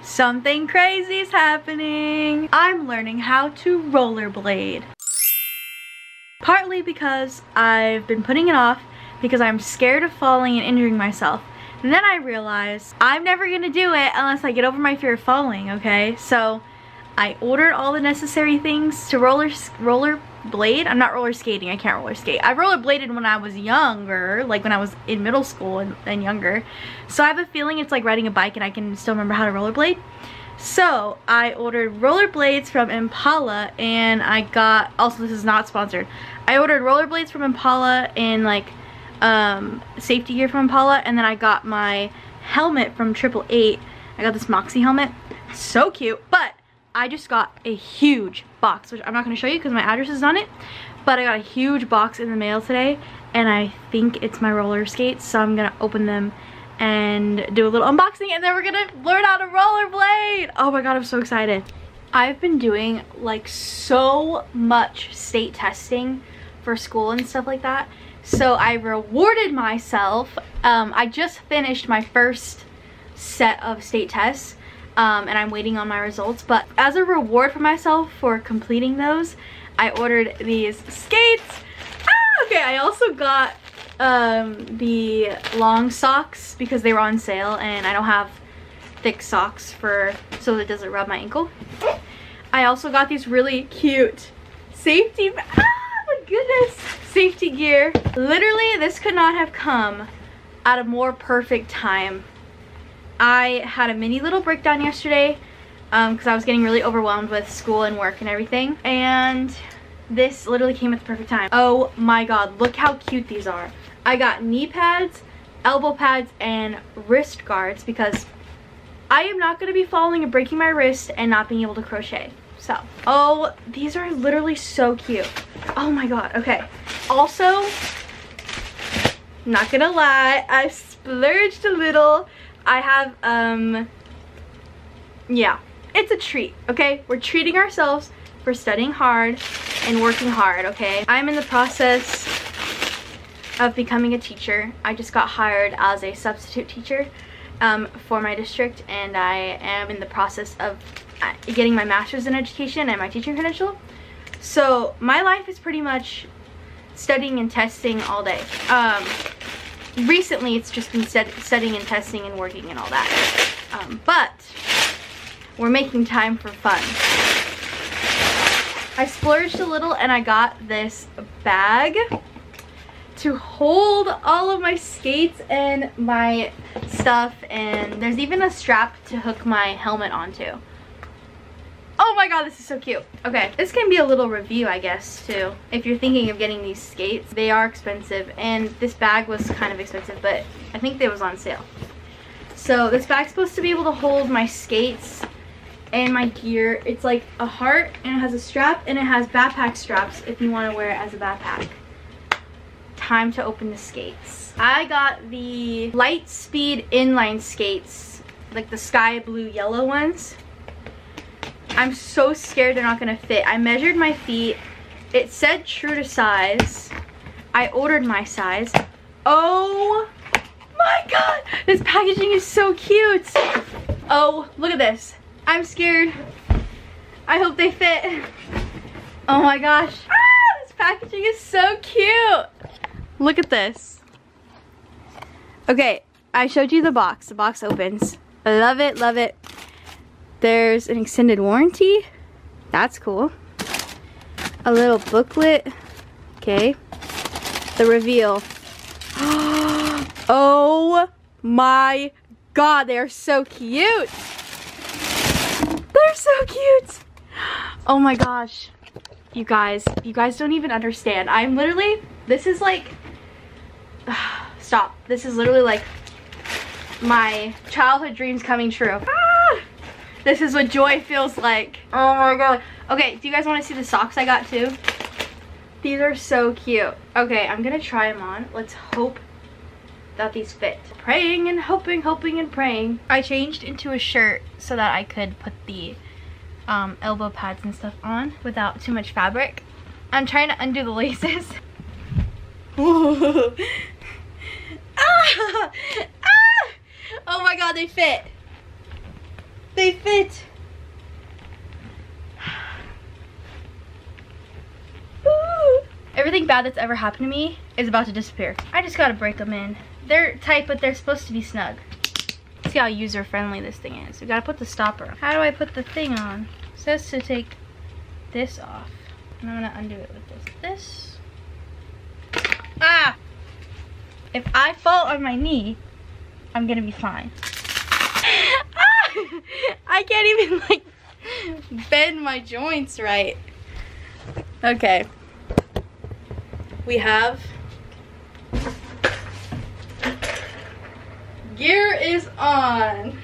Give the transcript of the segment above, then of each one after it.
Something crazy is happening. I'm learning how to rollerblade. Partly because I've been putting it off because I'm scared of falling and injuring myself. And then I realized I'm never gonna do it unless I get over my fear of falling, okay? So I ordered all the necessary things to rollerblade. I'm not roller skating, I can't roller skate. I rollerbladed when I was younger, like when I was in middle school and younger. So I have a feeling it's like riding a bike and I can still remember how to rollerblade. So I ordered rollerblades from Impala and I got, also this is not sponsored, I ordered rollerblades from Impala and like safety gear from Impala, and then I got my helmet from 888. I got this Moxie helmet, so cute, but I just got a huge box, which I'm not going to show you because my address is on it, but I got a huge box in the mail today, and I think it's my roller skates, so I'm going to open them and do a little unboxing, and then we're going to learn how to rollerblade. Oh my god, I'm so excited. I've been doing like so much state testing for school and stuff like that, so I rewarded myself. I just finished my first set of state tests, and I'm waiting on my results, but as a reward for myself for completing those, I ordered these skates. Okay, I also got the long socks because they were on sale and I don't have thick socks so it doesn't rub my ankle. I also got these really cute safety, my goodness, safety gear. Literally, this could not have come at a more perfect time. I had a mini little breakdown yesterday because I was getting really overwhelmed with school and work and everything, and this literally came at the perfect time. Oh my god, look how cute these are. I got knee pads, elbow pads, and wrist guards because I am not going to be falling and breaking my wrist and not being able to crochet. So, oh, these are literally so cute. Oh my god, okay. Also, not gonna lie, I splurged a little. I have, yeah, it's a treat, okay? We're treating ourselves for studying hard and working hard, okay? I'm in the process of becoming a teacher. I just got hired as a substitute teacher for my district, and I am in the process of getting my master's in education and my teaching credential. So my life is pretty much studying and testing all day. Recently it's just been studying and testing and working and all that, but we're making time for fun. I splurged a little and I got this bag to hold all of my skates and my stuff, and there's even a strap to hook my helmet onto. Oh my god, this is so cute. Okay, this can be a little review, I guess, too. If you're thinking of getting these skates, they are expensive, and this bag was kind of expensive, but I think they was on sale. So this bag's supposed to be able to hold my skates and my gear. It's like a heart, and it has a strap, and it has backpack straps if you want to wear it as a backpack. Time to open the skates. I got the light speed inline skates, like the sky blue yellow ones. I'm so scared they're not gonna fit. I measured my feet. It said true to size. I ordered my size. Oh my god, this packaging is so cute. Oh, look at this. I'm scared. I hope they fit. Oh my gosh. This packaging is so cute. Look at this. Okay, I showed you the box. The box opens. I love it, love it. There's an extended warranty. That's cool. A little booklet. Okay. The reveal. Oh my god, they are so cute. They're so cute. Oh my gosh. You guys don't even understand. I'm literally, this is like, stop. This is literally like my childhood dreams coming true. This is what joy feels like. Oh my god. Okay, do you guys want to see the socks I got too? These are so cute. Okay, I'm gonna try them on. Let's hope that these fit. Praying and hoping, hoping and praying. I changed into a shirt so that I could put the elbow pads and stuff on without too much fabric. I'm trying to undo the laces. Ah! Ah! Oh my god, they fit. They fit. Everything bad that's ever happened to me is about to disappear. I just gotta break them in. They're tight, but they're supposed to be snug. See how user-friendly this thing is. We gotta put the stopper on. How do I put the thing on? It says to take this off. And I'm gonna undo it with this. Ah! If I fall on my knee, I'm gonna be fine. Ah! I can't even like bend my joints right. Okay. We have gear is on.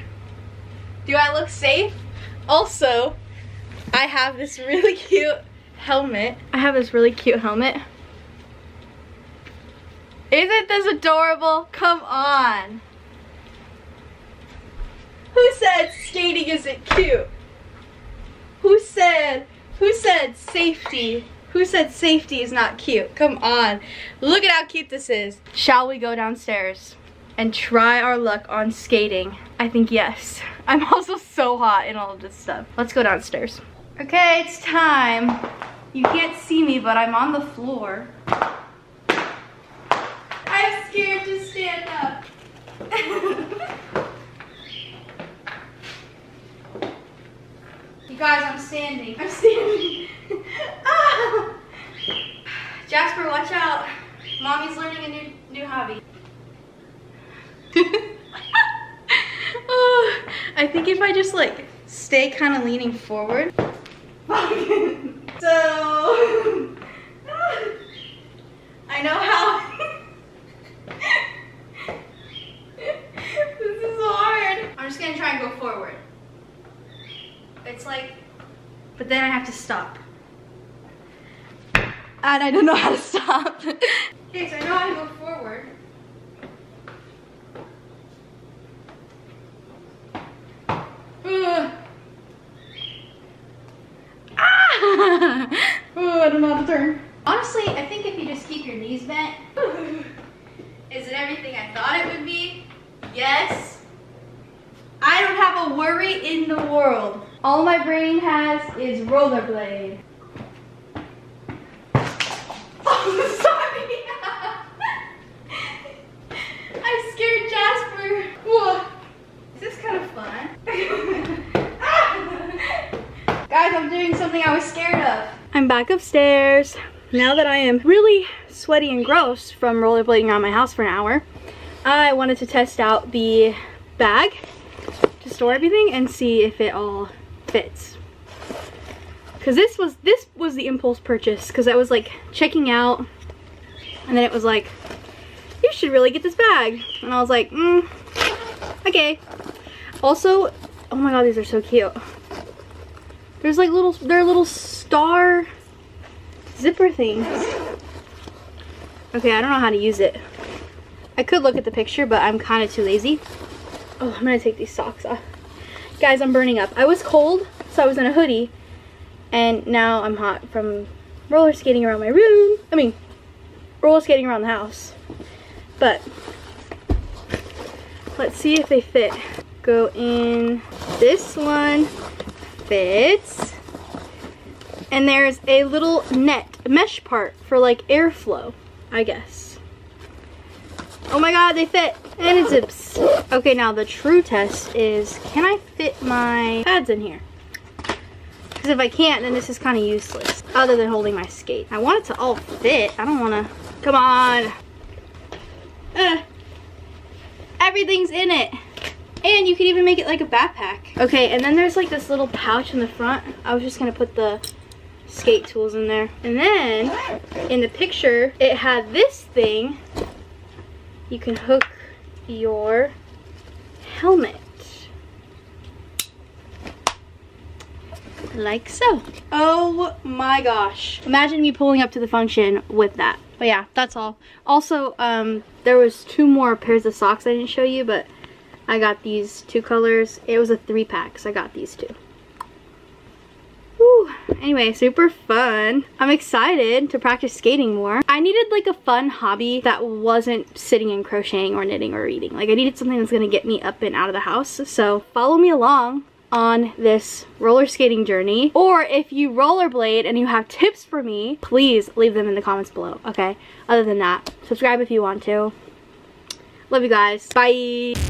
Do I look safe? Also, I have this really cute helmet. Isn't this adorable? Come on. Who said skating isn't cute? Who said safety? Who said safety is not cute? Come on. Look at how cute this is. Shall we go downstairs and try our luck on skating? I think yes. I'm also so hot in all of this stuff. Let's go downstairs. Okay, it's time. You can't see me, but I'm on the floor. I'm scared to stand up. You guys, I'm standing. Ah! Jasper, watch out. Mommy's learning a new hobby. Oh, I think if I just like stay kind of leaning forward. So I know how. This is hard. I'm just gonna try and go forward. It's like, but then I have to stop. And I don't know how to stop. Okay, so I know how to go forward. Ah! Oh, I don't know how to turn. Honestly, I think if you just keep your knees bent, is it everything I thought it would be? Yes. I don't have a worry in the world. All my brain has is rollerblade. Oh, sorry. I scared Jasper. Whoa. This is kind of fun. Guys, I'm doing something I was scared of. I'm back upstairs. Now that I am really sweaty and gross from rollerblading around my house for an hour, I wanted to test out the bag to store everything and see if it all fits. Cause this was the impulse purchase, because I was like checking out and then it was like, you should really get this bag. And I was like, okay. Also, oh my god, these are so cute. There's like they're little star zipper things. Okay, I don't know how to use it. I could look at the picture, but I'm kind of too lazy. Oh, I'm gonna take these socks off. Guys, I'm burning up. I was cold, so I was in a hoodie, and now I'm hot from roller skating around my room. I mean, roller skating around the house. But let's see if they fit. Go in. This one fits. And there's a little net, a mesh part for like airflow, I guess. Oh my god, they fit. And it zips. Okay, now the true test is, can I fit my pads in here? Because if I can't, then this is kind of useless, other than holding my skate. I want it to all fit. I don't want to, come on. Everything's in it. And you can even make it like a backpack. Okay, and then there's like this little pouch in the front. I was just gonna put the skate tools in there. And then in the picture, it had this thing. You can hook your helmet. Like so. Oh my gosh. Imagine me pulling up to the function with that. But yeah, that's all. Also, there was 2 more pairs of socks I didn't show you, but I got these 2 colors. It was a 3-pack, so I got these 2. Whew. Anyway, super fun. I'm excited to practice skating more. I needed like a fun hobby that wasn't sitting and crocheting or knitting or reading. Like I needed something that's gonna get me up and out of the house. So follow me along on this roller skating journey, or if you rollerblade and you have tips for me, please leave them in the comments below, okay? Other than that, subscribe if you want to. Love you guys. Bye.